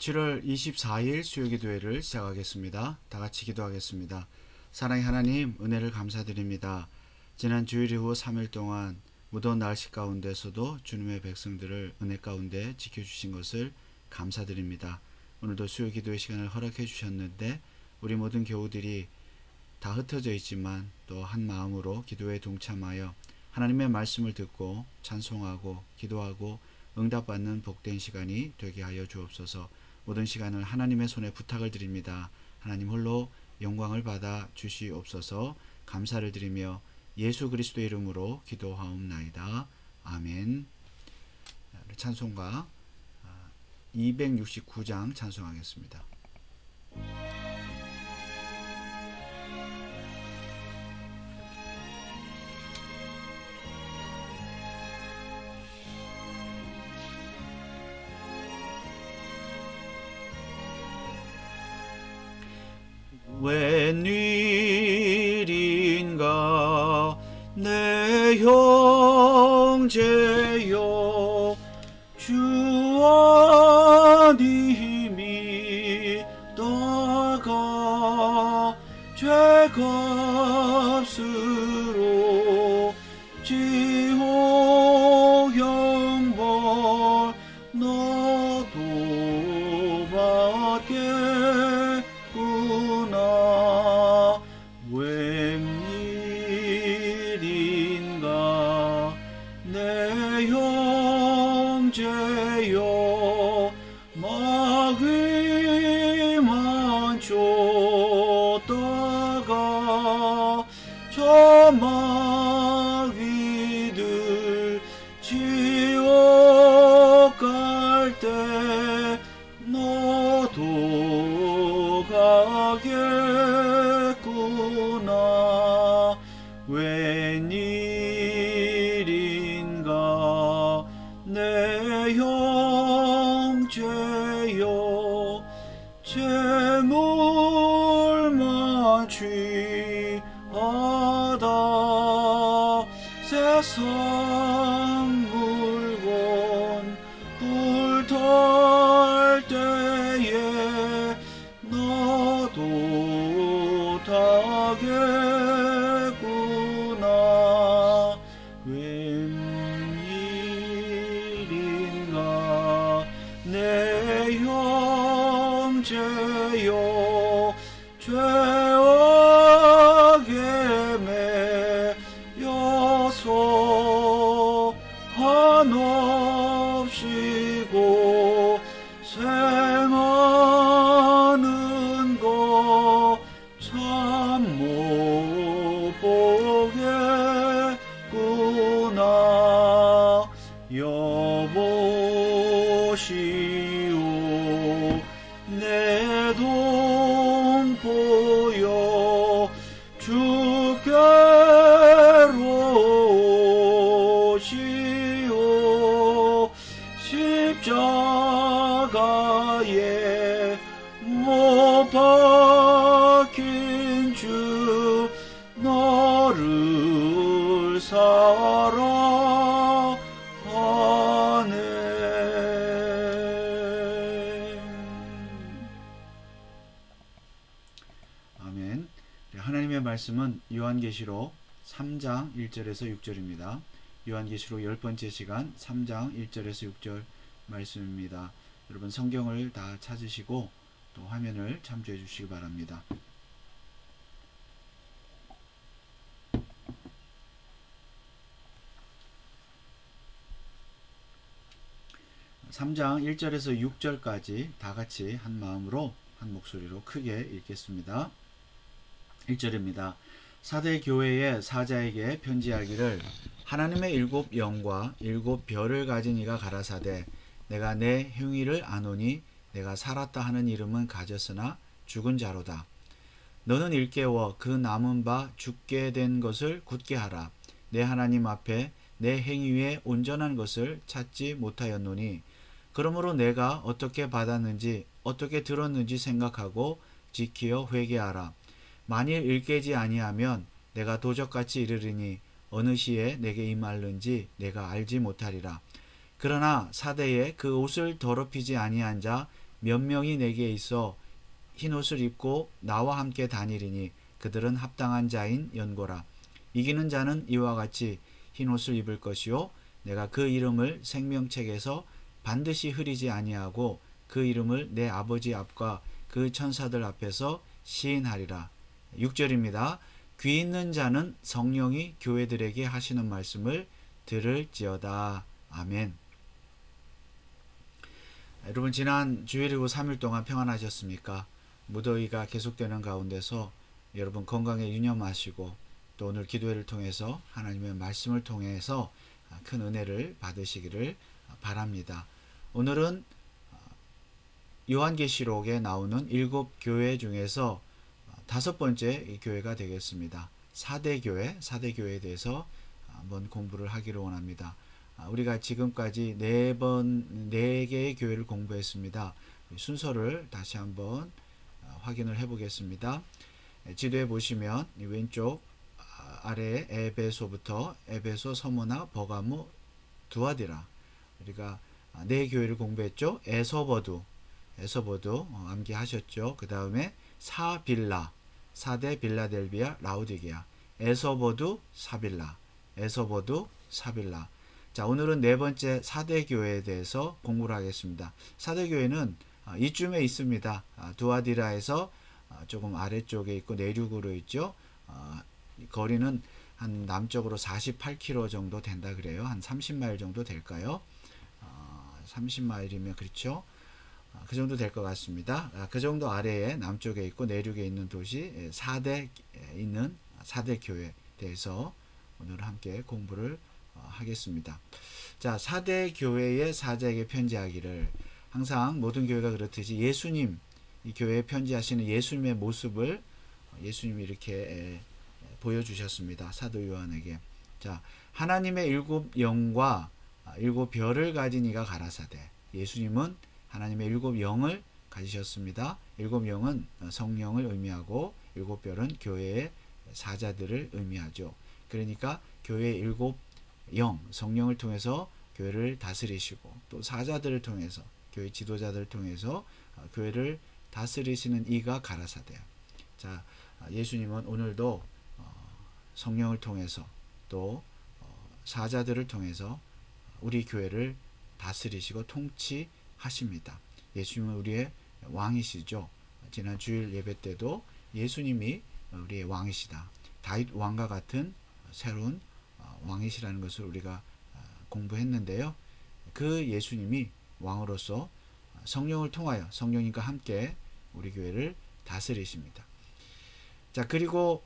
7월 24일 수요기도회를 시작하겠습니다. 다 같이 기도하겠습니다. 사랑의 하나님, 은혜를 감사드립니다. 지난 주일 이후 3일 동안 무더운 날씨 가운데서도 주님의 백성들을 은혜 가운데 지켜주신 것을 감사드립니다. 오늘도 수요기도회 시간을 허락해 주셨는데 우리 모든 교우들이 다 흩어져 있지만 또 한 마음으로 기도에 동참하여 하나님의 말씀을 듣고 찬송하고 기도하고 응답받는 복된 시간이 되게 하여 주옵소서. 모든 시간을 하나님의 손에 부탁을 드립니다. 하나님 홀로 영광을 받아 주시옵소서. 감사를 드리며 예수 그리스도의 이름으로 기도하옵나이다. 아멘. 찬송가 269장 찬송하겠습니다. 웬일인가 내 형제여 주 안이 믿다가 죄값으로 지옥 형벌 나도 받겠구나. 웬일인가 내 형제여 마귀만 쫓다가 저 마귀들 지옥 갈 때 너도 가겠구나. 웬일인가 내 형제여 재물만 취하다 세상 물건 불탈 때에 너도 타겠구나. 웬일인가 내 형제여 죄악에 매여서 한없이고 생하는 거 참 못 보겠구나. 여보시오 내 동포여 주께로 오시오. 십자가에 못 박힌 주 너를 사랑하네. 아멘. 하나님의 말씀은 요한계시록 3장 1절에서 6절입니다. 요한계시록 10번째 시간 3장 1절에서 6절 말씀입니다. 여러분 성경을 다 찾으시고 또 화면을 참조해 주시기 바랍니다. (3장) 1절에서 6절까지 다 같이 한 마음으로 한 목소리로 크게 읽겠습니다. 1절입니다. 사대 교회의 사자에게 편지하기를 하나님의 일곱 영과 일곱 별을 가진 이가 가라사대 내가 내 행위를 아노니 내가 살았다 하는 이름은 가졌으나 죽은 자로다. 너는 일깨워 그 남은 바 죽게 된 것을 굳게 하라. 내 하나님 앞에 내 행위에 온전한 것을 찾지 못하였노니 그러므로 내가 어떻게 받았는지 어떻게 들었는지 생각하고 지키어 회개하라. 만일 일깨지 아니하면 내가 도적같이 이르리니 어느 시에 내게 임할는지 내가 알지 못하리라. 그러나 사대에 그 옷을 더럽히지 아니한 자 몇 명이 내게 있어 흰옷을 입고 나와 함께 다니리니 그들은 합당한 자인 연고라. 이기는 자는 이와 같이 흰옷을 입을 것이요 내가 그 이름을 생명책에서 반드시 흐리지 아니하고 그 이름을 내 아버지 앞과 그 천사들 앞에서 시인하리라. 6절입니다. 귀 있는 자는 성령이 교회들에게 하시는 말씀을 들을지어다. 아멘. 여러분, 지난 주일이고 3일 동안 평안하셨습니까? 무더위가 계속되는 가운데서 여러분 건강에 유념하시고 또 오늘 기도회를 통해서 하나님의 말씀을 통해서 큰 은혜를 받으시기를 바랍니다. 오늘은 요한계시록에 나오는 7교회 중에서 5번째 교회가 되겠습니다. 4대 교회에 대해서 한번 공부를 하기를 원합니다. 우리가 지금까지 4개의 교회를 공부했습니다. 순서를 다시 한번 확인을 해 보겠습니다. 지도에 보시면 왼쪽 아래에 에베소부터 에베소, 서모나, 버가모, 두아디라, 우리가 4교회를 공부했죠. 에서버두 암기하셨죠. 그 다음에 사빌라, 4대 빌라델비아, 라우디게아, 에서버두, 사빌라. 자, 오늘은 4번째 4대 교회에 대해서 공부를 하겠습니다. 4대 교회는 이쯤에 있습니다. 두아디라에서 조금 아래쪽에 있고 내륙으로 있죠. 거리는 한 남쪽으로 48km 정도 된다 그래요. 한 30마일 정도 될까요? 30마일이면 그렇죠. 그 정도 될 것 같습니다. 그 정도 아래에 남쪽에 있고 내륙에 있는 도시 4대 있는 4대 교회에 대해서 오늘 함께 공부를 하겠습니다. 자, 4대 교회의 사자에게 편지하기를, 항상 모든 교회가 그렇듯이 예수님, 이 교회에 편지하시는 예수님의 모습을 예수님이 이렇게 보여주셨습니다. 사도 요한에게. 자, 하나님의 7 영과 7 별을 가진 이가 가라사대. 예수님은 하나님의 7 영을 가지셨습니다. 7 영은 성령을 의미하고 7 별은 교회의 사자들을 의미하죠. 그러니까 교회의 7 영, 성령을 통해서 교회를 다스리시고 또 사자들을 통해서, 교회 지도자들을 통해서 교회를 다스리시는 이가 가라사대. 자, 예수님은 오늘도 성령을 통해서 또 사자들을 통해서 우리 교회를 다스리시고 통치하십니다. 예수님은 우리의 왕이시죠. 지난 주일 예배 때도 예수님이 우리의 왕이시다, 다윗 왕과 같은 새로운 왕이시라는 것을 우리가 공부했는데요. 그 예수님이 왕으로서 성령을 통하여 성령님과 함께 우리 교회를 다스리십니다. 자, 그리고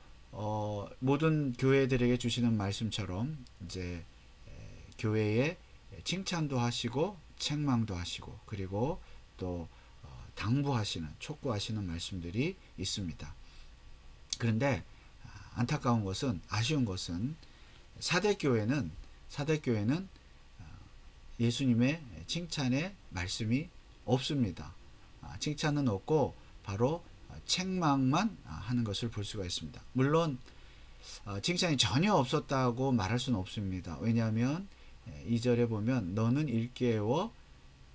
모든 교회들에게 주시는 말씀처럼 이제 교회에 칭찬도 하시고 책망도 하시고 그리고 또 당부하시는, 촉구하시는 말씀들이 있습니다. 그런데 안타까운 것은, 아쉬운 것은 4대 교회는 예수님의 칭찬의 말씀이 없습니다. 칭찬은 없고 바로 책망만 하는 것을 볼 수가 있습니다. 물론 칭찬이 전혀 없었다고 말할 수는 없습니다. 왜냐하면 2절에 보면 너는 일깨워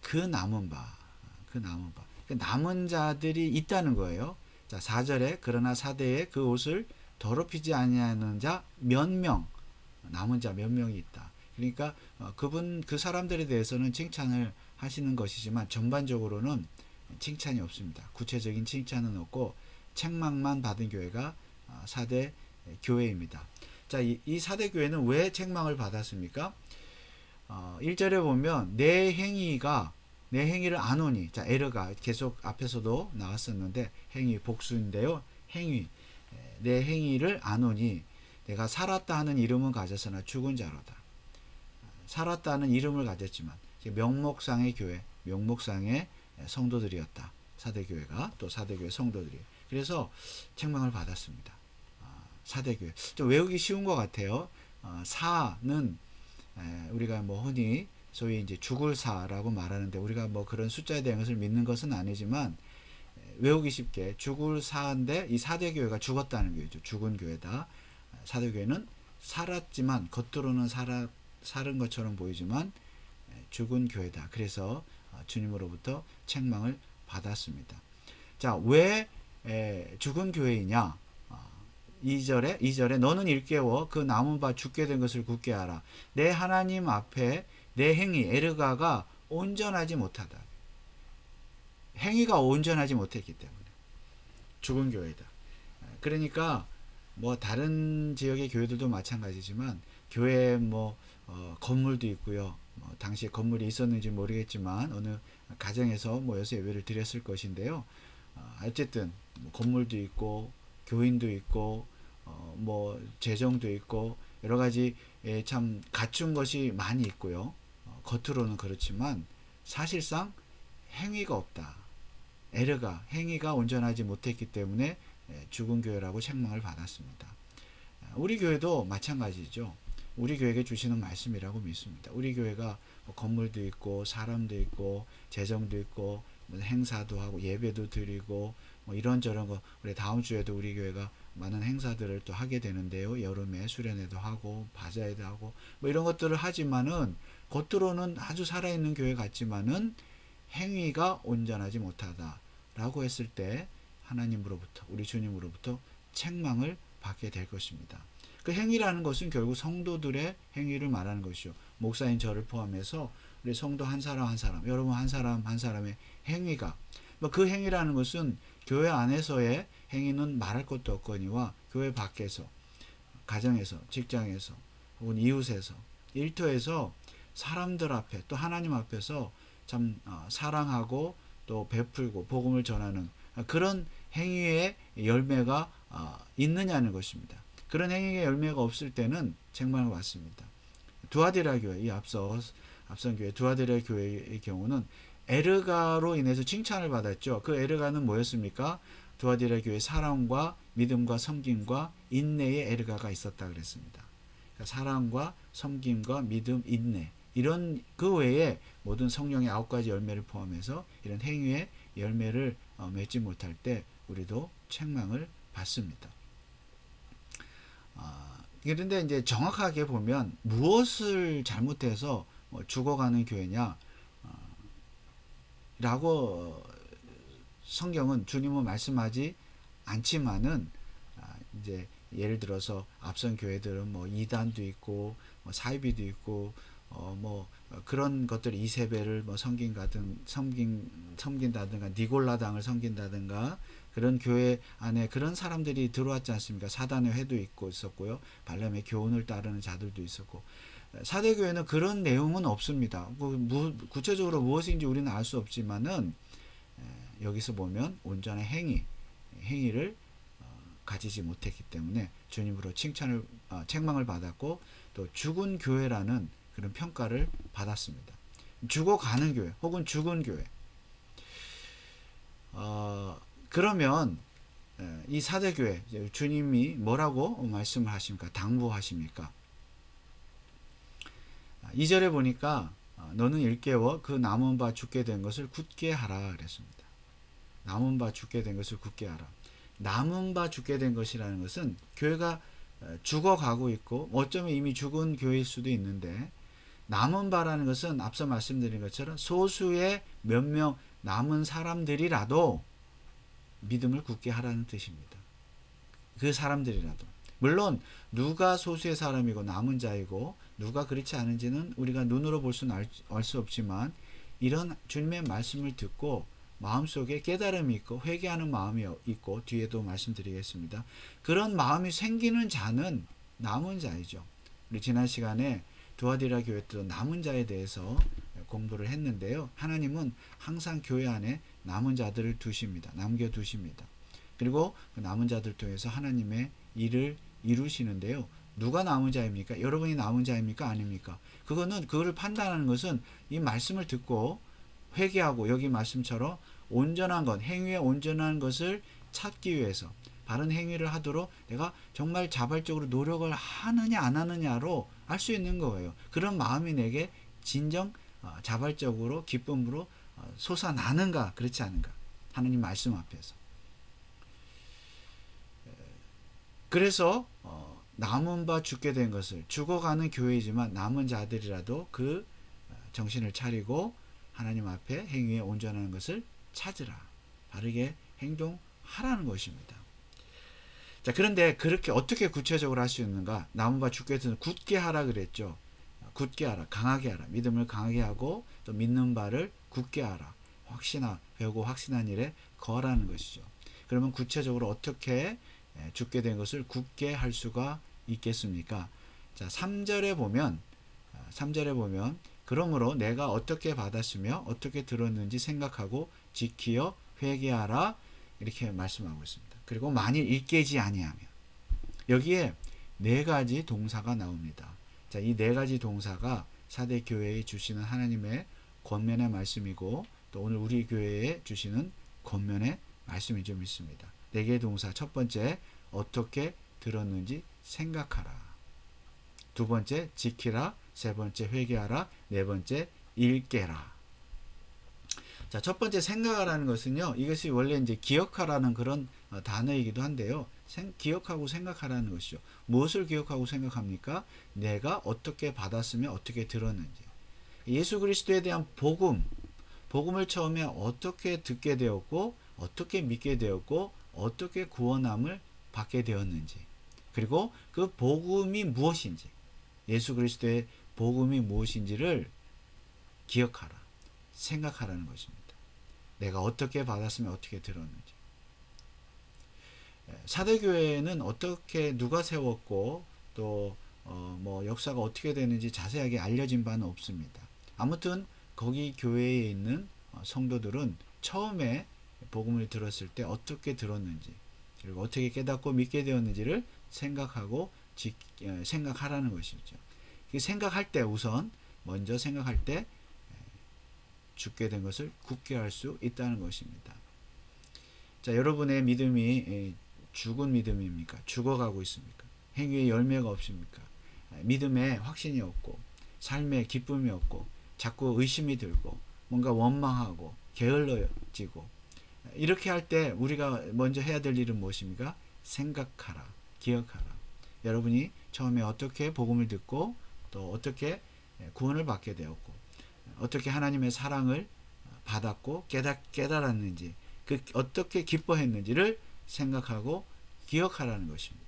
그 남은 바, 그 남은 자들이 있다는 거예요. 자, 4절에 그러나 4대에 그 옷을 더럽히지 아니하는 자 몇 명, 남은 자 몇 명이 있다. 그러니까 그 사람들에 대해서는 칭찬을 하시는 것이지만 전반적으로는 칭찬이 없습니다. 구체적인 칭찬은 없고 책망만 받은 교회가 4대 교회입니다. 자, 이 4대 교회는 왜 책망을 받았습니까? 1절에 보면 내 행위를 아노니, 자, 에르가 계속 앞에서도 나왔었는데 행위 복수인데요. 내 행위를 아노니 내가 살았다 하는 이름은 가졌으나 죽은 자로다. 살았다는 이름을 가졌지만 명목상의 교회, 명목상의 성도들이었다. 4대 교회가, 또 4대 교회 성도들이. 그래서 책망을 받았습니다. 4대 교회. 좀 외우기 쉬운 것 같아요. 사는 우리가 뭐 흔히 소위 이제 죽을 사라고 말하는데, 우리가 뭐 그런 숫자에 대한 것을 믿는 것은 아니지만 외우기 쉽게 죽을 사인데 이 4대 교회가 죽었다는 교회죠. 죽은 교회다. 4대 교회는 살았지만, 겉으로는 살은 것처럼 보이지만 죽은 교회다. 그래서 주님으로부터 책망을 받았습니다. 자, 왜 죽은 교회이냐? 2절에 너는 일깨워 그 남은 바 죽게 된 것을 굳게 하라. 내 하나님 앞에 내 행위 에르가가 온전하지 못하다. 행위가 온전하지 못했기 때문에 죽은 교회다. 그러니까 뭐 다른 지역의 교회들도 마찬가지지만 교회에 뭐 건물도 있고요. 뭐 당시에 건물이 있었는지 모르겠지만 어느 가정에서 모여서 예배를 드렸을 것인데요. 어쨌든 뭐 건물도 있고 교인도 있고 뭐 재정도 있고 여러 가지 참 갖춘 것이 많이 있고요. 겉으로는 그렇지만 사실상 행위가 없다. 에르가 행위가 온전하지 못했기 때문에 죽은 교회라고 책망을 받았습니다. 우리 교회도 마찬가지죠. 우리 교회에게 주시는 말씀이라고 믿습니다. 우리 교회가 뭐 건물도 있고 사람도 있고 재정도 있고 뭐 행사도 하고 예배도 드리고 뭐 이런저런 거 우리 다음 주에도 우리 교회가 많은 행사들을 또 하게 되는데요. 여름에 수련회도 하고 바자회도 하고 뭐 이런 것들을 하지만은 겉으로는 아주 살아있는 교회 같지만은 행위가 온전하지 못하다라고 했을 때 하나님으로부터 우리 주님으로부터 책망을 받게 될 것입니다. 그 행위라는 것은 결국 성도들의 행위를 말하는 것이죠. 목사인 저를 포함해서 우리 성도 한 사람 한 사람, 여러분 한 사람 한 사람의 행위가 뭐 그 행위라는 것은 교회 안에서의 행위는 말할 것도 없거니와 교회 밖에서 가정에서 직장에서 혹은 이웃에서 일터에서 사람들 앞에 또 하나님 앞에서 참 사랑하고 또 베풀고 복음을 전하는 그런 행위의 열매가 있느냐는 것입니다. 그런 행위의 열매가 없을 때는 책망을 받습니다. 두아디라 교회, 이 앞선 교회 두아디라 교회의 경우는 에르가로 인해서 칭찬을 받았죠. 그 에르가는 뭐였습니까? 두아디라 교회 사랑과 믿음과 섬김과 인내의 에르가가 있었다 그랬습니다. 그러니까 사랑과 섬김과 믿음, 인내 이런 그 외에 모든 성령의 9가지 열매를 포함해서 이런 행위의 열매를 맺지 못할 때 우리도 책망을 받습니다. 그런데 이제 정확하게 보면 무엇을 잘못해서 죽어가는 교회냐 라고 성경은 주님은 말씀하지 않지만은 이제 예를 들어서 앞선 교회들은 뭐 이단도 있고 뭐 사이비도 있고 뭐 그런 것들 이세벨을 뭐 섬긴다든가 니골라당을 섬긴다든가 그런 교회 안에 그런 사람들이 들어왔지 않습니까? 사단의 회도 있고 있었고요. 발람의 교훈을 따르는 자들도 있었고 사대교회는 그런 내용은 없습니다. 구체적으로 무엇인지 우리는 알 수 없지만은 여기서 보면 온전한 행위를 가지지 못했기 때문에 주님으로 책망을 받았고 또 죽은 교회라는 그런 평가를 받았습니다. 죽어가는 교회 혹은 죽은 교회. 그러면 이 사대교회 주님이 뭐라고 말씀을 하십니까? 당부하십니까? 2절에 보니까 너는 일깨워 그 남은 바 죽게 된 것을 굳게 하라 그랬습니다. 남은 바 죽게 된 것을 굳게 하라. 남은 바 죽게 된 것이라는 것은 교회가 죽어가고 있고 어쩌면 이미 죽은 교회일 수도 있는데 남은 바라는 것은 앞서 말씀드린 것처럼 소수의 몇 명 남은 사람들이라도 믿음을 굳게 하라는 뜻입니다. 그 사람들이라도 물론 누가 소수의 사람이고 남은 자이고 누가 그렇지 않은지는 우리가 눈으로 볼 수는 알 수 없지만 이런 주님의 말씀을 듣고 마음속에 깨달음이 있고 회개하는 마음이 있고 뒤에도 말씀드리겠습니다. 그런 마음이 생기는 자는 남은 자이죠. 우리 지난 시간에 두아디라 교회 때 남은 자에 대해서 공부를 했는데요. 하나님은 항상 교회 안에 남은 자들을 두십니다. 남겨두십니다. 그리고 그 남은 자들 통해서 하나님의 일을 이루시는데요. 누가 남은 자입니까? 여러분이 남은 자입니까? 아닙니까? 그거를 판단하는 것은 이 말씀을 듣고 회개하고 여기 말씀처럼 온전한 것, 행위에 온전한 것을 찾기 위해서 바른 행위를 하도록 내가 정말 자발적으로 노력을 하느냐 안 하느냐로 알 수 있는 거예요. 그런 마음이 내게 진정 자발적으로 기쁨으로 솟아나는가 그렇지 않은가 하나님 말씀 앞에서. 그래서 남은 바 죽게 된 것을 죽어가는 교회이지만 남은 자들이라도 그 정신을 차리고 하나님 앞에 행위에 온전한 것을 찾으라. 바르게 행동하라는 것입니다. 자, 그런데 그렇게 어떻게 구체적으로 할 수 있는가? 나무가 주께서는 굳게 하라 그랬죠. 굳게 하라, 강하게 하라. 믿음을 강하게 하고 또 믿는 바를 굳게 하라. 배우고 확신한 일에 거하라는 것이죠. 그러면 구체적으로 어떻게 죽게 된 것을 굳게 할 수가 있겠습니까? 자, 3절에 보면 그러므로 내가 어떻게 받았으며 어떻게 들었는지 생각하고 지키어 회개하라 이렇게 말씀하고 있습니다. 그리고 만일 일깨지 아니하면 여기에 네 가지 동사가 나옵니다. 자, 이 네 가지 동사가 사대 교회에 주시는 하나님의 권면의 말씀이고 또 오늘 우리 교회에 주시는 권면의 말씀이 좀 있습니다. 네 개의 동사. 첫 번째, 어떻게 들었는지 생각하라. 두 번째, 지키라. 세 번째, 회개하라. 네 번째, 일깨라. 자, 첫 번째 생각하라는 것은요, 이것이 원래 이제 기억하라는 그런 단어이기도 한데요. 기억하고 생각하라는 것이죠. 무엇을 기억하고 생각합니까? 내가 어떻게 받았으며 어떻게 들었는지. 예수 그리스도에 대한 복음을 처음에 어떻게 듣게 되었고, 어떻게 믿게 되었고, 어떻게 구원함을 받게 되었는지. 그리고 그 복음이 무엇인지, 예수 그리스도의 복음이 무엇인지를 기억하라. 생각하라는 것입니다. 내가 어떻게 받았으면 어떻게 들었는지. 사대교회는 어떻게 누가 세웠고 또 뭐 역사가 어떻게 되는지 자세하게 알려진 바는 없습니다. 아무튼 거기 교회에 있는 성도들은 처음에 복음을 들었을 때 어떻게 들었는지 그리고 어떻게 깨닫고 믿게 되었는지를 생각하라는 것이죠. 생각할 때 우선 먼저 생각할 때 죽게 된 것을 굳게 할 수 있다는 것입니다. 자, 여러분의 믿음이 죽은 믿음입니까? 죽어가고 있습니까? 행위에 열매가 없습니까? 믿음에 확신이 없고 삶에 기쁨이 없고 자꾸 의심이 들고 뭔가 원망하고 게을러지고 이렇게 할 때 우리가 먼저 해야 될 일은 무엇입니까? 생각하라, 기억하라. 여러분이 처음에 어떻게 복음을 듣고 또 어떻게 구원을 받게 되었고 어떻게 하나님의 사랑을 받았고 깨달았는지 어떻게 기뻐했는지를 생각하고 기억하라는 것입니다.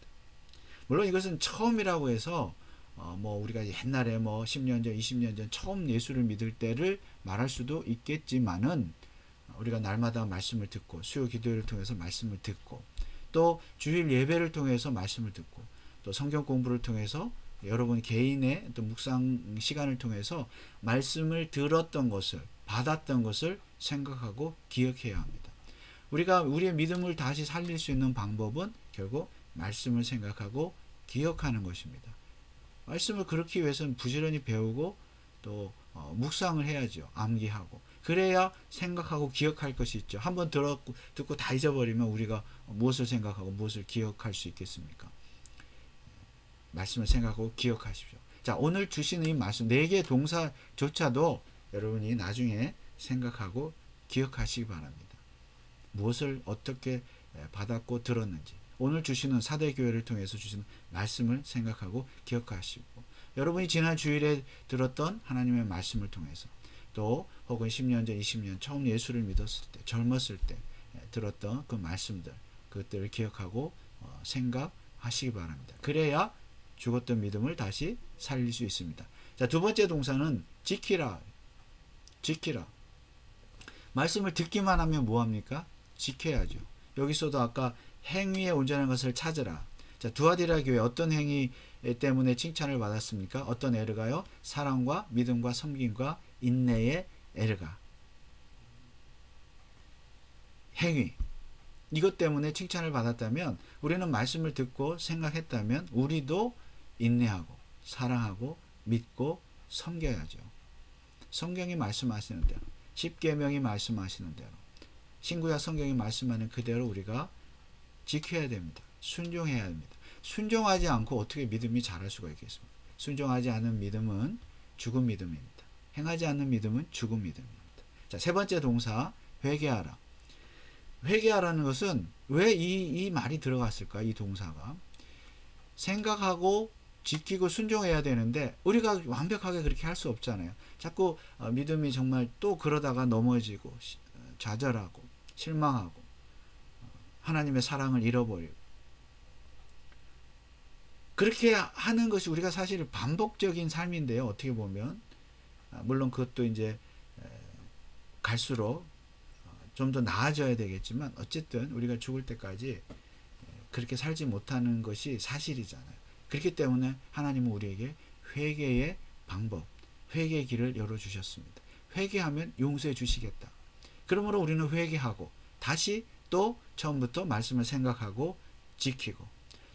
물론 이것은 처음이라고 해서 뭐 우리가 옛날에 뭐 10년 전, 20년 전 처음 예수를 믿을 때를 말할 수도 있겠지만은 우리가 날마다 말씀을 듣고 수요 기도회를 통해서 말씀을 듣고 또 주일 예배를 통해서 말씀을 듣고 또 성경 공부를 통해서 여러분 개인의 또 묵상 시간을 통해서 말씀을 들었던 것을 받았던 것을 생각하고 기억해야 합니다. 우리가 우리의 믿음을 다시 살릴 수 있는 방법은 결국 말씀을 생각하고 기억하는 것입니다. 말씀을 그렇기 위해서는 부지런히 배우고 또 묵상을 해야죠. 암기하고. 그래야 생각하고 기억할 것이 있죠. 한번 듣고 다 잊어버리면 우리가 무엇을 생각하고 무엇을 기억할 수 있겠습니까? 말씀을 생각하고 기억하십시오. 자, 오늘 주시는 이 말씀 4개의 동사조차도 여러분이 나중에 생각하고 기억하시기 바랍니다. 무엇을 어떻게 받았고 들었는지 오늘 주시는 사대교회를 통해서 주시는 말씀을 생각하고 기억하시고 여러분이 지난 주일에 들었던 하나님의 말씀을 통해서 또 혹은 10년 전 20년 처음 예수를 믿었을 때 젊었을 때 들었던 그 말씀들 그것들을 기억하고 생각하시기 바랍니다. 그래야 죽었던 믿음을 다시 살릴 수 있습니다. 자, 두 번째 동사는 지키라. 말씀을 듣기만 하면 뭐합니까? 지켜야죠. 여기서도 아까 행위에 온전한 것을 찾으라. 자, 두아디라 교회 어떤 행위 때문에 칭찬을 받았습니까? 어떤 에르가요? 사랑과 믿음과 섬김과 인내의 에르가. 행위. 이것 때문에 칭찬을 받았다면 우리는 말씀을 듣고 생각했다면 우리도 인내하고 사랑하고 믿고 섬겨야죠. 성경이 말씀하시는 대로 십계명이 말씀하시는 대로 신구약 성경이 말씀하는 그대로 우리가 지켜야 됩니다. 순종해야 합니다. 순종하지 않고 어떻게 믿음이 자랄 수가 있겠습니까? 순종하지 않은 믿음은 죽은 믿음입니다. 행하지 않는 믿음은 죽은 믿음입니다. 자, 세 번째 동사 회개하라. 회개하라는 것은 왜 이 말이 들어갔을까? 이 동사가 생각하고 지키고 순종해야 되는데 우리가 완벽하게 그렇게 할 수 없잖아요. 자꾸 믿음이 정말 또 그러다가 넘어지고 좌절하고 실망하고 하나님의 사랑을 잃어버리고 그렇게 하는 것이 우리가 사실 반복적인 삶인데요. 어떻게 보면 물론 그것도 이제 갈수록 좀 더 나아져야 되겠지만 어쨌든 우리가 죽을 때까지 그렇게 살지 못하는 것이 사실이잖아요. 그렇기 때문에 하나님은 우리에게 회개의 방법, 회개의 길을 열어주셨습니다. 회개하면 용서해 주시겠다. 그러므로 우리는 회개하고 다시 또 처음부터 말씀을 생각하고 지키고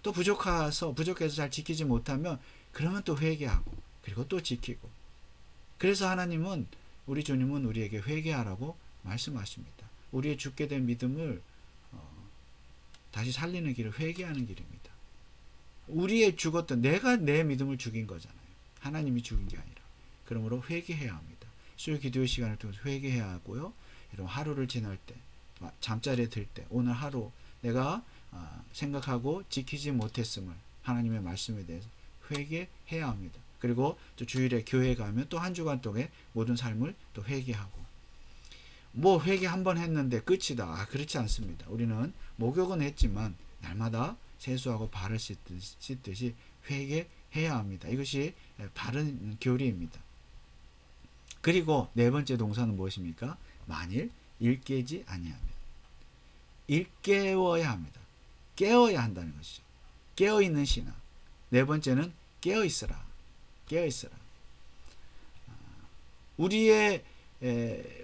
또 부족해서 잘 지키지 못하면 그러면 또 회개하고 그리고 또 지키고 그래서 하나님은 우리 주님은 우리에게 회개하라고 말씀하십니다. 우리의 죽게 된 믿음을 다시 살리는 길을 회개하는 길입니다. 우리의 죽었던 내가 내 믿음을 죽인 거잖아요. 하나님이 죽인 게 아니라. 그러므로 회개해야 합니다. 수요 기도의 시간을 통해서 회개해야 하고요. 이런 하루를 지날 때 잠자리에 들 때 오늘 하루 내가 생각하고 지키지 못했음을 하나님의 말씀에 대해서 회개해야 합니다. 그리고 또 주일에 교회에 가면 또 한 주간 동안 모든 삶을 또 회개하고 뭐 회개 한 번 했는데 끝이다. 그렇지 않습니다. 우리는 목욕은 했지만 날마다 세수하고 발을 씻듯이 회개해야 합니다. 이것이 바른 교리입니다. 그리고 네 번째 동사는 무엇입니까? 만일 일깨지 아니하면 일깨워야 합니다. 깨어야 한다는 것이죠. 깨어있는 신앙. 네 번째는 깨어있으라. 깨어있으라.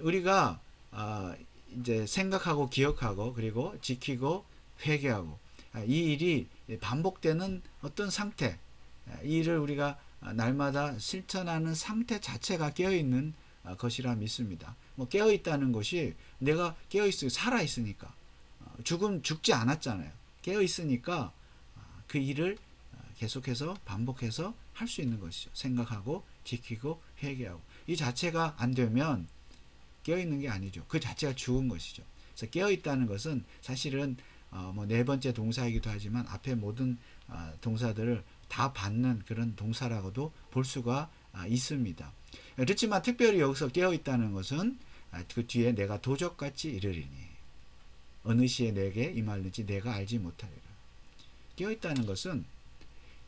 우리가 이제 생각하고 기억하고 그리고 지키고 회개하고 이 일이 반복되는 어떤 상태, 이 일을 우리가 날마다 실천하는 상태 자체가 깨어있는 것이라 믿습니다. 뭐 깨어있다는 것이 내가 깨어있으 살아있으니까 죽지 않았잖아요. 깨어있으니까 그 일을 계속해서 반복해서 할 수 있는 것이죠. 생각하고 지키고 회개하고 이 자체가 안 되면 깨어있는 게 아니죠. 그 자체가 죽은 것이죠. 그래서 깨어있다는 것은 사실은 뭐 네 번째 동사이기도 하지만 앞에 모든 동사들을 다 받는 그런 동사라고도 볼 수가 있습니다. 그렇지만 특별히 여기서 깨어있다는 것은 그 뒤에 내가 도적같이 이르리니 어느 시에 내게 임할는지 내가 알지 못하리라. 깨어있다는 것은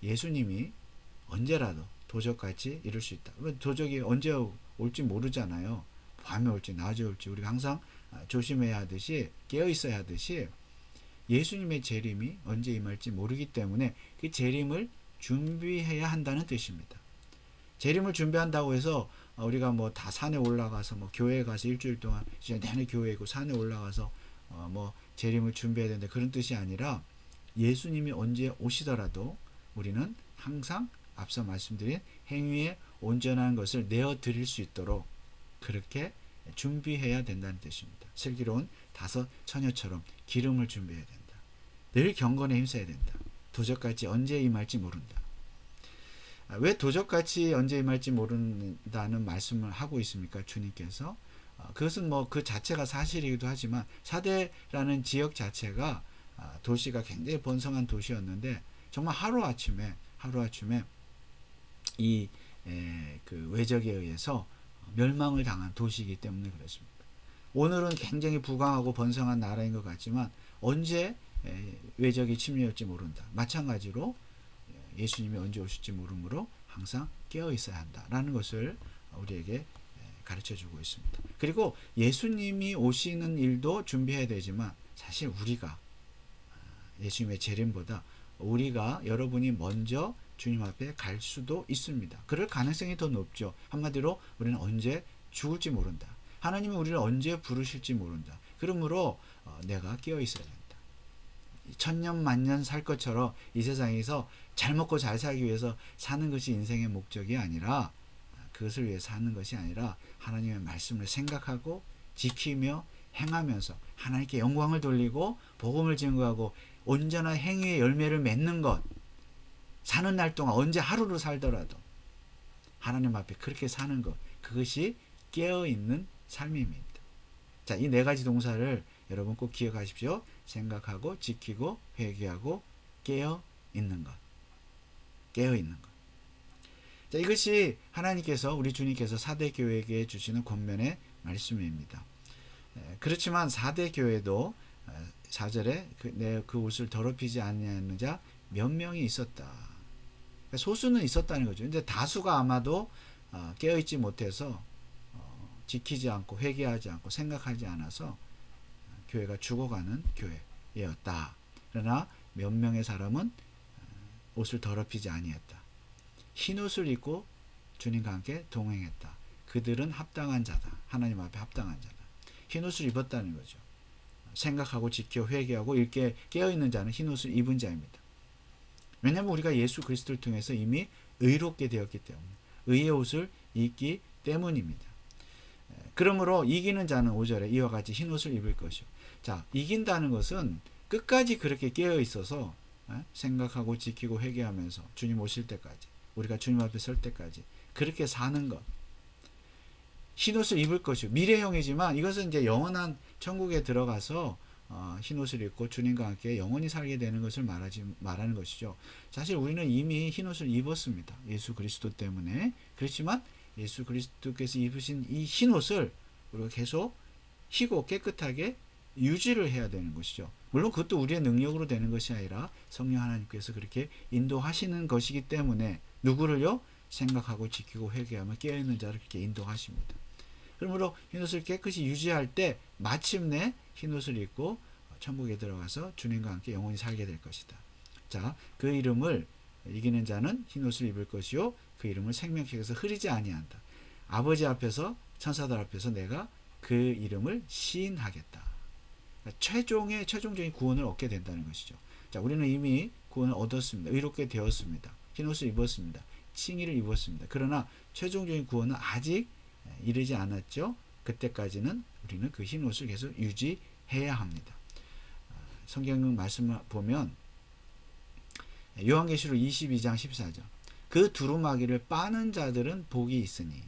예수님이 언제라도 도적같이 이룰 수 있다. 도적이 언제 올지 모르잖아요. 밤에 올지 낮에 올지 우리가 항상 조심해야 하듯이 깨어있어야 하듯이 예수님의 재림이 언제 임할지 모르기 때문에 그 재림을 준비해야 한다는 뜻입니다. 재림을 준비한다고 해서 우리가 뭐 다 산에 올라가서 뭐 교회에 가서 일주일 동안 이제 내내 교회이고 산에 올라가서 뭐 재림을 준비해야 된다 그런 뜻이 아니라 예수님이 언제 오시더라도 우리는 항상 앞서 말씀드린 행위에 온전한 것을 내어 드릴 수 있도록 그렇게 준비해야 된다는 뜻입니다. 슬기로운 5 처녀처럼 기름을 준비해야 된다. 늘 경건에 힘써야 된다. 도적같이 언제 임할지 모른다. 왜 도적같이 언제 임할지 모른다는 말씀을 하고 있습니까? 주님께서 그것은 뭐 그 자체가 사실이기도 하지만 사대라는 지역 자체가 도시가 굉장히 번성한 도시였는데 정말 하루아침에 이 그 외적에 의해서 멸망을 당한 도시이기 때문에 그렇습니다. 오늘은 굉장히 부강하고 번성한 나라인 것 같지만 언제 외적이 침략할지 모른다. 마찬가지로 예수님이 언제 오실지 모르므로 항상 깨어 있어야 한다라는 것을 우리에게 가르쳐주고 있습니다. 그리고 예수님이 오시는 일도 준비해야 되지만 사실 우리가 예수님의 재림보다 우리가 여러분이 먼저 주님 앞에 갈 수도 있습니다. 그럴 가능성이 더 높죠. 한마디로 우리는 언제 죽을지 모른다. 하나님은 우리를 언제 부르실지 모른다. 그러므로 내가 깨어 있어야 된다. 천년 만년 살 것처럼 이 세상에서 잘 먹고 잘 살기 위해서 사는 것이 인생의 목적이 아니라 그것을 위해 사는 것이 아니라 하나님의 말씀을 생각하고 지키며 행하면서 하나님께 영광을 돌리고 복음을 증거하고 온전한 행위의 열매를 맺는 것 사는 날 동안 언제 하루를 살더라도 하나님 앞에 그렇게 사는 것 그것이 깨어있는 삶입니다. 자, 이 네 가지 동사를 여러분 꼭 기억하십시오. 생각하고 지키고 회개하고 깨어있는 것 깨어있는 것. 자, 이것이 하나님께서 우리 주님께서 사대교회에게 주시는 권면의 말씀입니다. 그렇지만 4대 교회도 4절에 내 그 옷을 더럽히지 아니하는 자 몇 명이 있었다. 그러니까 소수는 있었다는 거죠. 근데 다수가 아마도 깨어있지 못해서 지키지 않고 회개하지 않고 생각하지 않아서 교회가 죽어가는 교회였다. 그러나 몇 명의 사람은 옷을 더럽히지 아니했다. 흰 옷을 입고 주님과 함께 동행했다. 그들은 합당한 자다. 하나님 앞에 합당한 자다. 흰 옷을 입었다는 거죠. 생각하고 지켜 회개하고 이렇게 깨어있는 자는 흰 옷을 입은 자입니다. 왜냐하면 우리가 예수 그리스도를 통해서 이미 의롭게 되었기 때문에 의의 옷을 입기 때문입니다. 그러므로 이기는 자는 5절에 이와 같이 흰 옷을 입을 것이요. 자, 이긴다는 것은 끝까지 그렇게 깨어 있어서 생각하고 지키고 회개하면서 주님 오실 때까지 우리가 주님 앞에 설 때까지 그렇게 사는 것. 흰옷을 입을 것이요. 미래형이지만 이것은 이제 영원한 천국에 들어가서 흰옷을 입고 주님과 함께 영원히 살게 되는 것을 말하는 것이죠. 사실 우리는 이미 흰옷을 입었습니다. 예수 그리스도 때문에. 그렇지만 예수 그리스도께서 입으신 이 흰옷을 우리가 계속 희고 깨끗하게 유지를 해야 되는 것이죠. 물론 그것도 우리의 능력으로 되는 것이 아니라 성령 하나님께서 그렇게 인도하시는 것이기 때문에 누구를요? 생각하고 지키고 회개하며 깨어있는 자를 그렇게 인도하십니다. 그러므로 흰옷을 깨끗이 유지할 때 마침내 흰옷을 입고 천국에 들어가서 주님과 함께 영원히 살게 될 것이다. 자, 그 이름을 이기는 자는 흰옷을 입을 것이요 그 이름을 생명책에서 흐리지 아니한다. 아버지 앞에서 천사들 앞에서 내가 그 이름을 시인하겠다. 그러니까 최종적인 구원을 얻게 된다는 것이죠. 자, 우리는 이미 구원을 얻었습니다. 의롭게 되었습니다. 흰옷을 입었습니다. 칭의를 입었습니다. 그러나 최종적인 구원은 아직 이르지 않았죠. 그때까지는 우리는 그 흰옷을 계속 유지해야 합니다. 성경 말씀을 보면 요한계시록 22장 14절 그 두루마기를 빠는 자들은 복이 있으니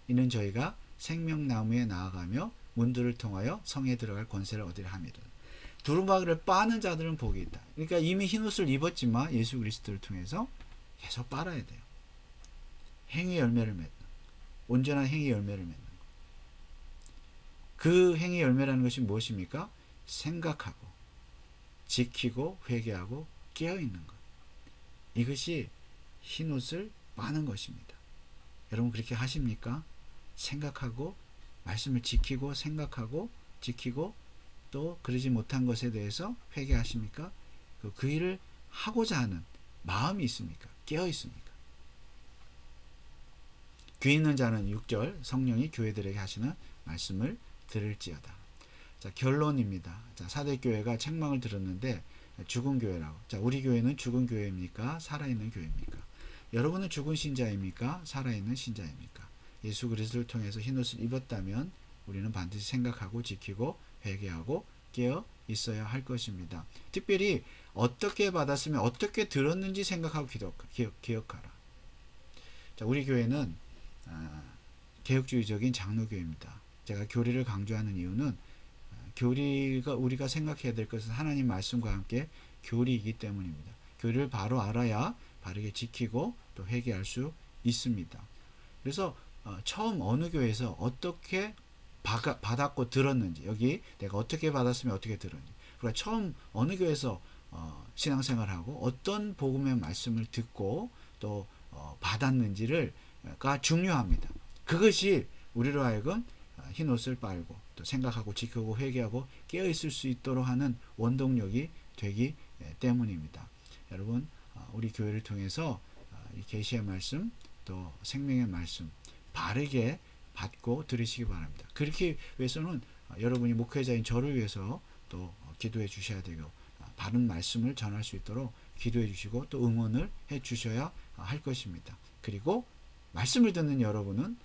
이는 저희가 생명나무에 나아가며 문들을 통하여 성에 들어갈 권세를 얻으려 함이라. 두루마기를 빠는 자들은 복이 있다. 그러니까 이미 흰옷을 입었지만 예수 그리스도를 통해서 계속 빨아야 돼요. 행위 열매를 맺는 온전한 행위 열매를 맺는 것. 그 행위 열매라는 것이 무엇입니까? 생각하고 지키고 회개하고 깨어있는 것. 이것이 흰옷을 빠는 것입니다. 여러분 그렇게 하십니까? 생각하고 말씀을 지키고 생각하고 지키고 또 그러지 못한 것에 대해서 회개하십니까? 그 일을 하고자 하는 마음이 있습니까? 깨어 있습니까? 귀 있는 자는 6절 성령이 교회들에게 하시는 말씀을 들을지어다. 자, 결론입니다. 자, 사대교회가 책망을 들었는데 죽은 교회라고. 자, 우리 교회는 죽은 교회입니까? 살아있는 교회입니까? 여러분은 죽은 신자입니까? 살아있는 신자입니까? 예수 그리스도를 통해서 흰옷을 입었다면 우리는 반드시 생각하고 지키고 회개하고 깨어 있어야 할 것입니다. 특별히 어떻게 받았으면 어떻게 들었는지 생각하고 기억하라. 자, 우리 교회는 개혁주의적인 장로교회입니다. 제가 교리를 강조하는 이유는 교리가 우리가 생각해야 될 것은 하나님 말씀과 함께 교리이기 때문입니다. 교리를 바로 알아야 바르게 지키고 또 회개할 수 있습니다. 그래서 처음 어느 교회에서 어떻게 받았고 들었는지 여기 내가 어떻게 받았으면 어떻게 들었는지 우리가 처음 어느 교회에서 신앙생활하고 어떤 복음의 말씀을 듣고 또 받았는지가 중요합니다. 그것이 우리로 하여금 흰옷을 빨고 또 생각하고 지키고 회개하고 깨어있을 수 있도록 하는 원동력이 되기 때문입니다. 여러분 우리 교회를 통해서 이 계시의 말씀 또 생명의 말씀 바르게 받고 들으시기 바랍니다. 그렇게 위해서는 여러분이 목회자인 저를 위해서 또 기도해 주셔야 되고 바른 말씀을 전할 수 있도록 기도해 주시고 또 응원을 해 주셔야 할 것입니다. 그리고 말씀을 듣는 여러분은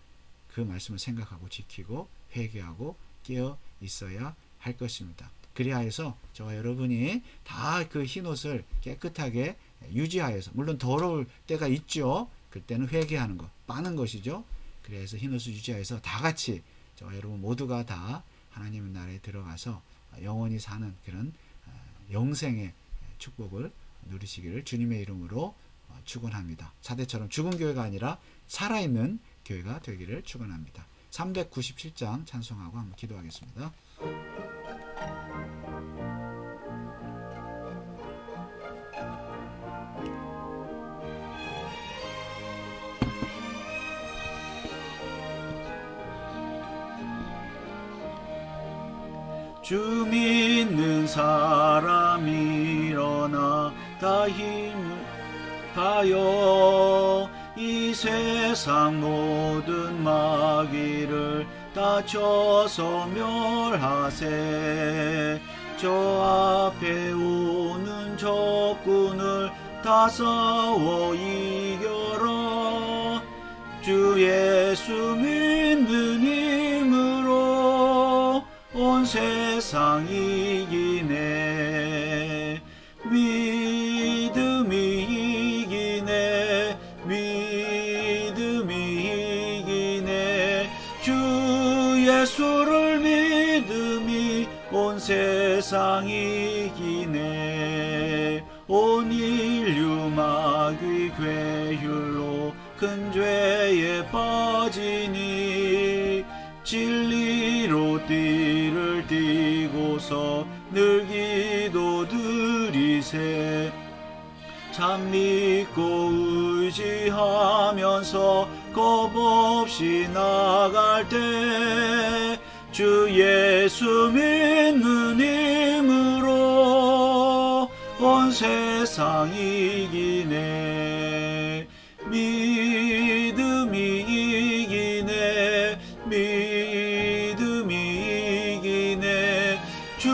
그 말씀을 생각하고 지키고 회개하고 깨어 있어야 할 것입니다. 그리하여서 저와 여러분이 다 그 흰옷을 깨끗하게 유지하여서 물론 더러울 때가 있죠. 그때는 회개하는 것, 빠는 것이죠. 그래서 흰옷을 유지하여서 다 같이 저와 여러분 모두가 다 하나님의 나라에 들어가서 영원히 사는 그런 영생의 축복을 누리시기를 주님의 이름으로 축원합니다. 사대처럼 죽은 교회가 아니라 살아있는 교회가 되기를 축원합니다. 397장 찬송하고 한번 기도하겠습니다. 주 믿는 사람 일어나 다 힘을 하여 이 세상 모든 마귀를 다 쳐서 멸하세. 저 앞에 오는 적군을 다 싸워 이겨라. 주 예수 믿는 힘으로 온 세상 이기네. 믿음이 이기네. 믿음이 이기네. 주 예수를 믿음이 온 세상 이기네. 온 인류 마귀 괴율로 큰 죄에 빠지니 진리로 띠를 띠고서 늘 기도드리세. 참 믿고 의지하면서 겁없이 나갈 때 주 예수 믿는 힘으로 온 세상 이기네. 믿음이 이기네. 믿음이 이기네. 주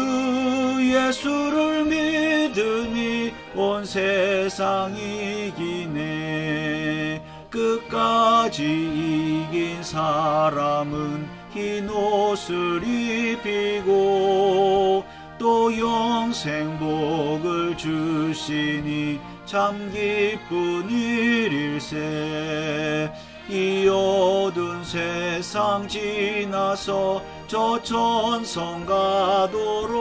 예수를 믿으니 온 세상 이기네. 끝까지 이긴 사람은 흰 옷을 입히고 또 영생복을 주시니 참 기쁜 일일세. 이 어두운 세상 지나서 저 천성 가도록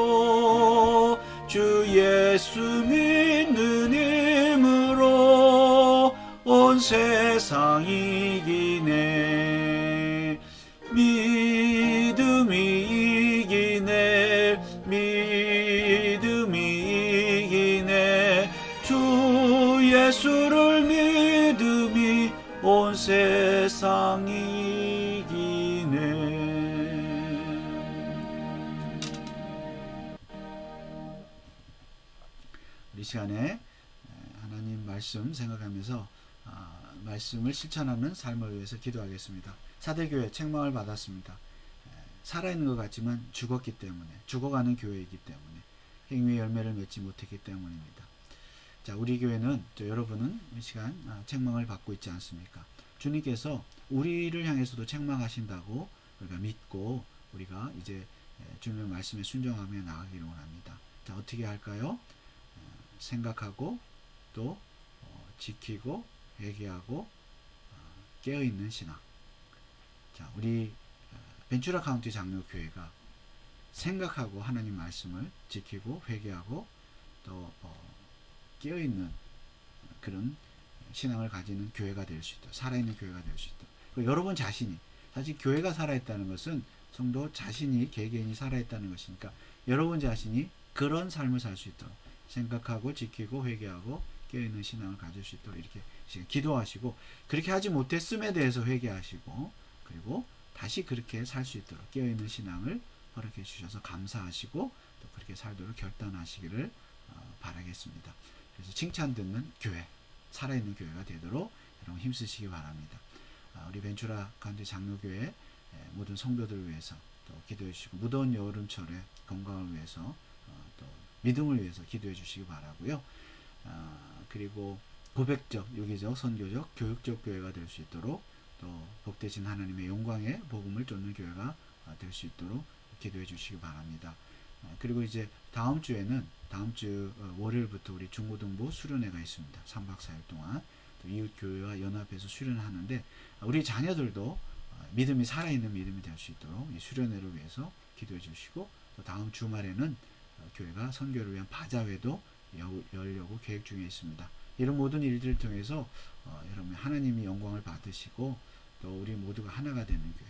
주 예수 믿는 힘으로 온 세상 이기네. 믿음이 이기네. 믿음이 이기네. 주 예수를 믿음이 온 세상 이기네. 우리 시간에 하나님 말씀 생각하면서 말씀을 실천하는 삶을 위해서 기도하겠습니다. 사대교회 책망을 받았습니다. 살아있는 것 같지만 죽었기 때문에, 죽어가는 교회이기 때문에, 행위의 열매를 맺지 못했기 때문입니다. 자, 우리 교회는, 여러분은 이 시간 책망을 받고 있지 않습니까? 주님께서 우리를 향해서도 책망하신다고 우리가 믿고 우리가 이제 주님의 말씀에 순종하며 나가기를 원합니다. 자, 어떻게 할까요? 생각하고 또 지키고 회개하고 깨어있는 신앙. 자, 우리 벤츄라 카운티 장로교회가 생각하고 하나님 말씀을 지키고 회개하고 또 깨어있는 그런 신앙을 가지는 교회가 될 수 있다. 살아있는 교회가 될 수 있다. 그리고 여러분 자신이, 사실 교회가 살아있다는 것은 성도 자신이 개개인이 살아있다는 것이니까 여러분 자신이 그런 삶을 살 수 있도록 생각하고 지키고 회개하고 깨어있는 신앙을 가질 수 있도록 이렇게 기도하시고, 그렇게 하지 못했음에 대해서 회개하시고, 그리고 다시 그렇게 살 수 있도록 깨어있는 신앙을 허락해 주셔서 감사하시고 또 그렇게 살도록 결단하시기를 바라겠습니다. 그래서 칭찬 듣는 교회, 살아있는 교회가 되도록 여러분 힘쓰시기 바랍니다. 우리 벤츄라 카운티 장로교회 모든 성도들을 위해서 또 기도해 주시고, 무더운 여름철에 건강을 위해서 또 믿음을 위해서 기도해 주시기 바라고요. 그리고 고백적, 유기적, 선교적, 교육적 교회가 될 수 있도록, 또 복되신 하나님의 영광의 복음을 쫓는 교회가 될 수 있도록 기도해 주시기 바랍니다. 그리고 이제 다음 주에는, 다음 주 월요일부터 우리 중고등부 수련회가 있습니다. 3박 4일 동안 또 이웃교회와 연합해서 수련을 하는데, 우리 자녀들도 믿음이 살아있는 믿음이 될 수 있도록 이 수련회를 위해서 기도해 주시고, 또 다음 주말에는 교회가 선교를 위한 바자회도 열려고 계획 중에 있습니다. 이런 모든 일들을 통해서 여러분 하나님이 영광을 받으시고 또 우리 모두가 하나가 되는 교회,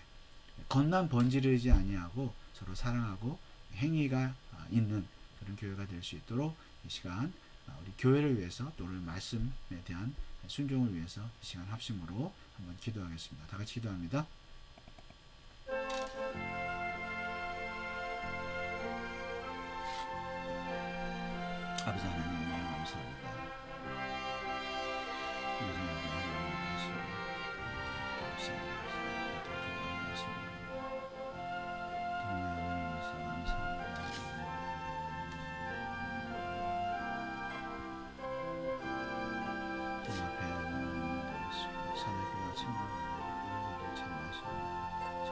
겉만 번지르지 아니하고 서로 사랑하고 행위가 있는 그런 교회가 될 수 있도록 이 시간 우리 교회를 위해서 또 오늘 말씀에 대한 순종을 위해서 이 시간 합심으로 한번 기도하겠습니다. 다 같이 기도합니다. 아버지 하나님 너무 감사합니다.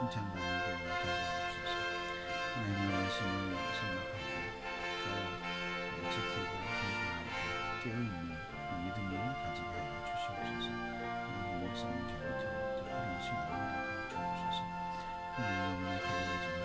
칭찬받는 교회가 되게 하옵소서. 하나님의 말씀을 생각하고 또 지키고 공부하고 깨어있는 믿음을 가지게 하여 주시옵소서. 우리 목사님 저부터 특별한 시간을 가져 주옵소서. 하나님 너무나 기도해주는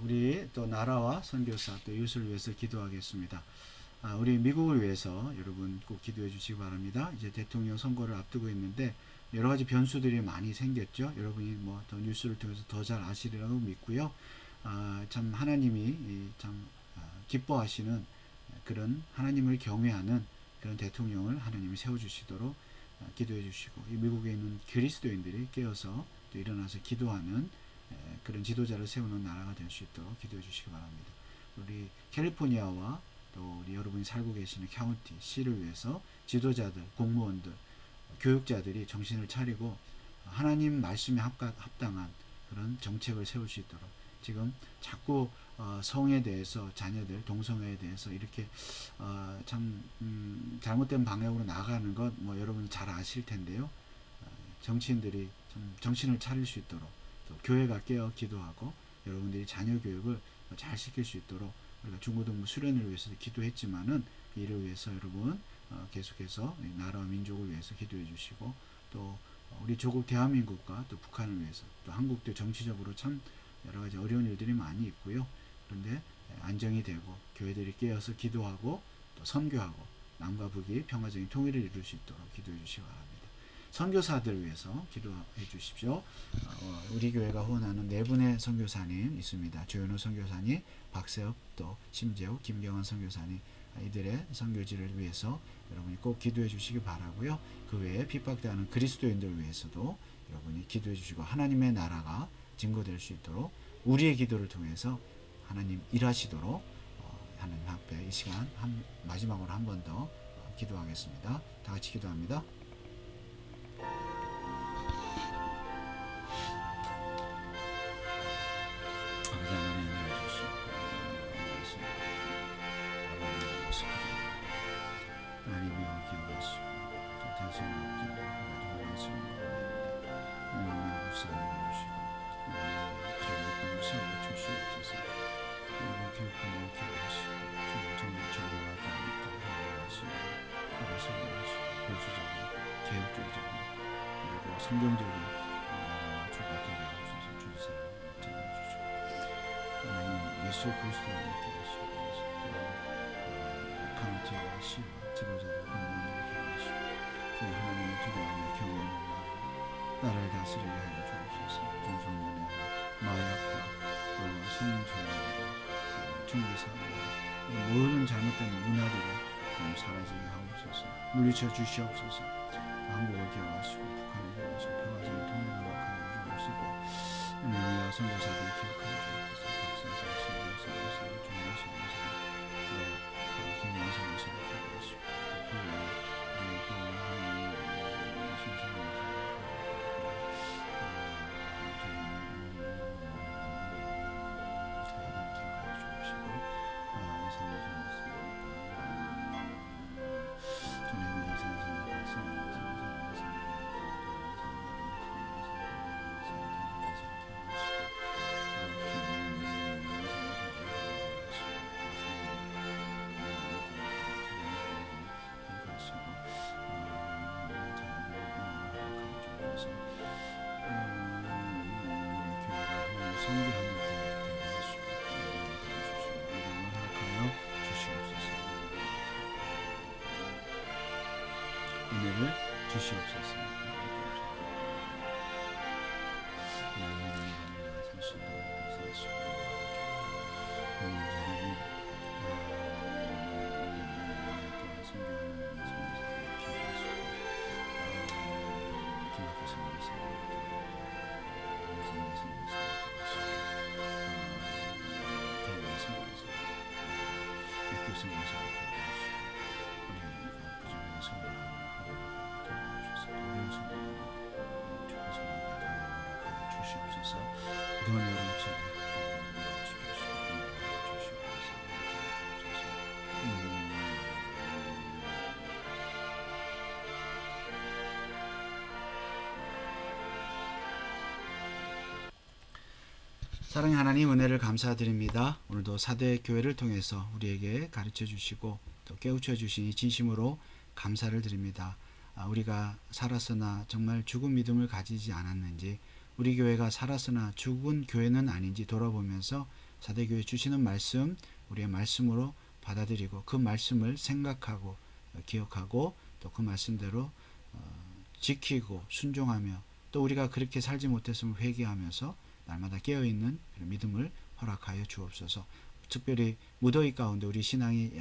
우리 또 나라와 선교사 또 이웃을 위해서 기도하겠습니다. 우리 미국을 위해서 여러분 꼭 기도해 주시기 바랍니다. 이제 대통령 선거를 앞두고 있는데 여러 가지 변수들이 많이 생겼죠. 여러분이 뭐 더 뉴스를 통해서 더 잘 아시리라고 믿고요. 참 하나님이 참 기뻐하시는 그런 하나님을 경외하는 그런 대통령을 하나님이 세워주시도록 기도해 주시고, 이 미국에 있는 그리스도인들이 깨어서 또 일어나서 기도하는 그런 지도자를 세우는 나라가 될 수 있도록 기도해 주시기 바랍니다. 우리 캘리포니아와 또 우리 여러분이 살고 계시는 카운티, 시를 위해서 지도자들, 공무원들, 교육자들이 정신을 차리고 하나님 말씀에 합당한 그런 정책을 세울 수 있도록, 지금 자꾸 성에 대해서, 자녀들 동성애에 대해서 이렇게 참 잘못된 방향으로 나가는 것 뭐 여러분 잘 아실 텐데요. 정치인들이 좀 정신을 차릴 수 있도록, 또 교회가 깨어 기도하고 여러분들이 자녀 교육을 잘 시킬 수 있도록 우리가 중고등부 수련을 위해서 기도했지만은 이를 위해서 여러분 계속해서 나라와 민족을 위해서 기도해 주시고, 또 우리 조국 대한민국과 또 북한을 위해서, 또 한국도 정치적으로 참 여러 가지 어려운 일들이 많이 있고요. 그런데 안정이 되고 교회들이 깨어서 기도하고 또 선교하고 남과 북이 평화적인 통일을 이룰 수 있도록 기도해 주시기 바랍니다. 선교사들 위해서 기도해 주십시오. 우리 교회가 후원하는 네 분의 선교사님 있습니다. 조현우 선교사님, 박세업, 또 심재욱, 김경환 선교사님, 이들의 선교지를 위해서 여러분이 꼭 기도해 주시기 바라고요. 그 외에 핍박당하는 그리스도인들 위해서도 여러분이 기도해 주시고, 하나님의 나라가 증거될 수 있도록 우리의 기도를 통해서 하나님 일하시도록 하나님 앞에 이 시간 마지막으로 한 번 더 기도하겠습니다. 다 같이 기도합니다. 아버지 하나님 하나님이 기억하시고 또 대선을 앞두고 가지고 말씀을 하나님의 불쌍히 보시고 저희 꿈을 세워 주시옵소서. 하나님 교육을 기억하시고 정말 정리하게 하시고 하시고 보수적인 개혁적인 그리고 성경적인 주가 되게 하셔서 주의사 전해 주시고, 하나님 예수 그리스도를 기도하시고 카운티와 시와 지도자들 건강하게 기도하시고 주님 하나님을 두려워하며 경외하며 나라를 다스리게 하여 주옵소서. 동성연애와 마약과 또 성소유와 중기사와 모든 잘못된 문화들을 사라지게 하옵소서. 물리쳐 주시옵소서. 한국을 기억하시고 북한을 기억하시고 평화적인 통일을 허락하여 주옵시고 은혜와 선교사들을 기억하여 주옵소서. 박선생, 신교사, 종교사, 김영선 교사를 기억하시고 그 외에 우리 하나님 신선한 은혜를 주시옵소서. 이번 여름 사랑의 하나님, 은혜를 감사드립니다. 오늘도 사대 교회를 통해서 우리에게 가르쳐 주시고 또 깨우쳐 주시니 진심으로 감사를 드립니다. 우리가 살았으나 정말 죽은 믿음을 가지지 않았는지, 우리 교회가 살았으나 죽은 교회는 아닌지 돌아보면서 사대교회 주시는 말씀, 우리의 말씀으로 받아들이고 그 말씀을 생각하고 기억하고 또 그 말씀대로 지키고 순종하며 또 우리가 그렇게 살지 못했음을 회개하면서 날마다 깨어있는 믿음을 허락하여 주옵소서. 특별히 무더위 가운데 우리 신앙이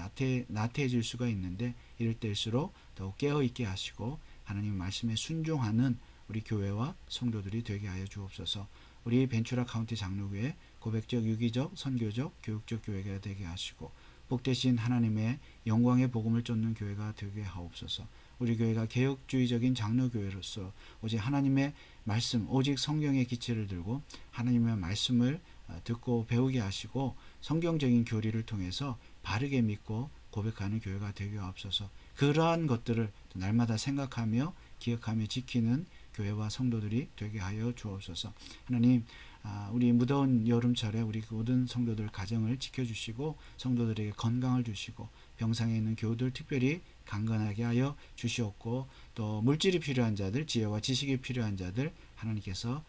나태해질 수가 있는데 이럴 때일수록 더욱 깨어있게 하시고 하나님 말씀에 순종하는 우리 교회와 성도들이 되게 하여 주옵소서. 우리 벤츄라 카운티 장로교회 고백적, 유기적, 선교적, 교육적 교회가 되게 하시고 복되신 하나님의 영광의 복음을 쫓는 교회가 되게 하옵소서. 우리 교회가 개혁주의적인 장로교회로서 오직 하나님의 말씀, 오직 성경의 기초를 들고 하나님의 말씀을 듣고 배우게 하시고 성경적인 교리를 통해서 바르게 믿고 고백하는 교회가 되게 하옵소서. 그러한 것들을 날마다 생각하며 기억하며 지키는 교회와 성도들이 되게 하여 주옵소서. 하나님, 우리 무더운 여름철에 우리 모든 성도들 가정을 지켜주시고 성도들에게 건강을 주시고 병상에 있는 교우들 특별히 강건하게 하여 주시옵고 또 물질이 필요한 자들, 지혜와 지식이 필요한 자들 하나님께서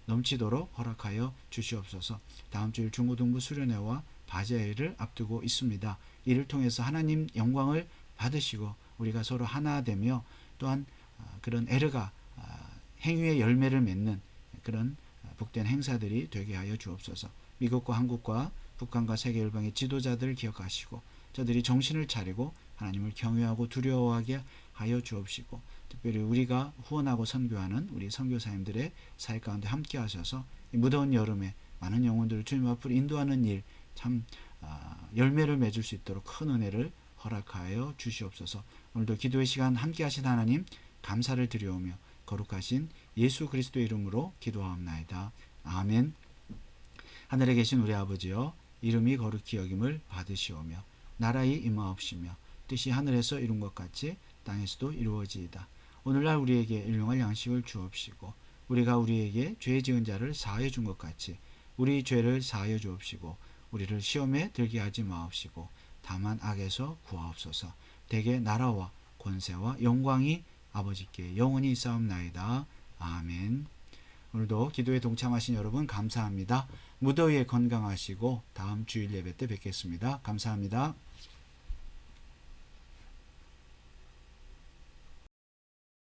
넘치도록 허락하여 주시옵소서. 다음 주일 중고등부 수련회와 바제회를 앞두고 있습니다. 이를 통해서 하나님 영광을 받으시고 우리가 서로 하나 되며 또한 그런 에르가 행위의 열매를 맺는 그런 복된 행사들이 되게 하여 주옵소서. 미국과 한국과 북한과 세계 열방의 지도자들을 기억하시고 저들이 정신을 차리고 하나님을 경외하고 두려워하게 하여 주옵시고 특별히 우리가 후원하고 선교하는 우리 선교사님들의 사역 가운데 함께 하셔서 이 무더운 여름에 많은 영혼들을 주님 앞으로 인도하는 일 참 열매를 맺을 수 있도록 큰 은혜를 허락하여 주시옵소서. 오늘도 기도의 시간 함께 하신 하나님 감사를 드려오며 거룩하신 예수 그리스도의 이름으로 기도하옵나이다. 아멘. 하늘에 계신 우리 아버지여, 이름이 거룩히 여김을 받으시오며 나라의 임하옵시며 뜻이 하늘에서 이룬 것 같이 땅에서도 이루어지이다. 오늘날 우리에게 일용할 양식을 주옵시고 우리가 우리에게 죄 지은 자를 사하여 준 것 같이 우리 죄를 사하여 주옵시고 우리를 시험에 들게 하지 마옵시고 다만 악에서 구하옵소서. 대개 나라와 권세와 영광이 아버지께 영원히 있사옵나이다. 아멘. 오늘도 기도에 동참하신 여러분 감사합니다. 무더위에 건강하시고 다음 주일 예배 때 뵙겠습니다. 감사합니다.